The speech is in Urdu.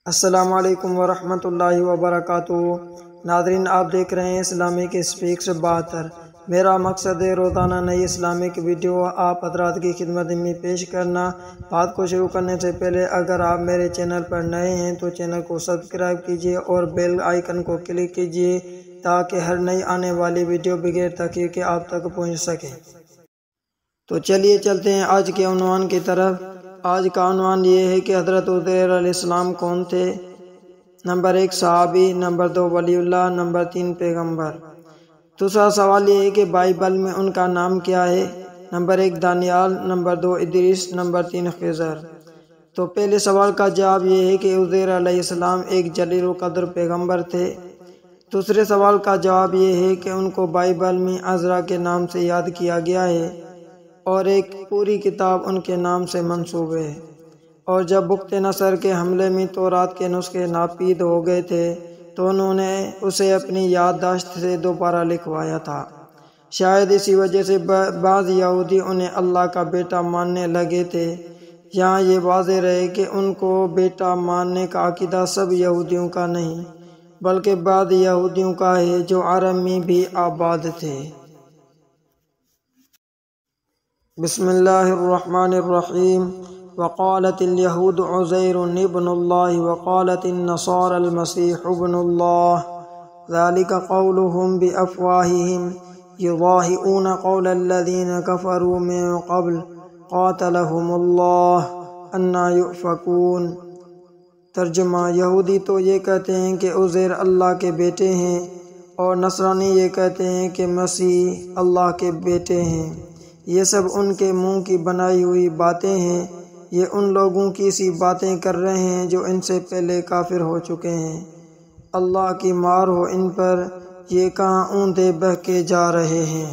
السلام علیکم ورحمۃ اللہ وبرکاتہ۔ ناظرین، آپ دیکھ رہے ہیں اسلامک اسپیکس 72۔ میرا مقصد ہے روزانہ نئی اسلامک ویڈیو آپ حضرات کی خدمت میں پیش کرنا۔ بات کو شروع کرنے سے پہلے اگر آپ میرے چینل پر نئے ہیں تو چینل کو سبسکرائب کیجیے اور بیل آئیکن کو کلک کیجیے تاکہ ہر نئی آنے والی ویڈیو بغیر تاخیر کے آپ تک پہنچ سکے۔ تو چلیے چلتے ہیں آج کے عنوان کی طرف۔ آج کا عنوان یہ ہے کہ حضرت عزیر علیہ السلام کون تھے؟ نمبر 1 صحابی، نمبر 2 ولی اللہ، نمبر 3 پیغمبر۔ دوسرا سوال یہ ہے کہ بائبل میں ان کا نام کیا ہے؟ Number 1 Daniyal, number 2 Idris, number 3 Khizar. تو پہلے سوال کا جواب یہ ہے کہ عزیر علیہ السلام ایک جلیل القدر پیغمبر تھے۔ دوسرے سوال کا جواب یہ ہے کہ ان کو بائبل میں عزرا کے نام سے یاد کیا گیا ہے اور ایک پوری کتاب ان کے نام سے منسوب ہے، اور جب بخت نصر کے حملے میں تورات کے نسخے ناپید ہو گئے تھے تو انہوں نے اسے اپنی یادداشت سے دوبارہ لکھوایا تھا۔ شاید اسی وجہ سے بعض یہودی انہیں اللہ کا بیٹا ماننے لگے تھے۔ یہاں یہ واضح رہے کہ ان کو بیٹا ماننے کا عقیدہ سب یہودیوں کا نہیں بلکہ بعض یہودیوں کا ہے جو عرب میں بھی آباد تھے۔ بسم اللہ الرحمن الرحیم۔ وقالت اليهود عزیر ابن اللہ وقالت النصارى المسیح ابن اللہ ذلك قولهم بأفواههم يضاهئون قول الذین كفروا من قبل قاتلهم اللہ انا یؤفکون۔ ترجمہ: یہودی تو یہ کہتے ہیں کہ عزیر اللہ کے بیٹے ہیں اور نصرانی یہ کہتے ہیں کہ مسیح اللہ کے بیٹے ہیں۔ یہ سب ان کے منہ کی بنائی ہوئی باتیں ہیں۔ یہ ان لوگوں کی سی باتیں کر رہے ہیں جو ان سے پہلے کافر ہو چکے ہیں۔ اللہ کی مار ہو ان پر، یہ کہاں اوندھے بہکے جا رہے ہیں۔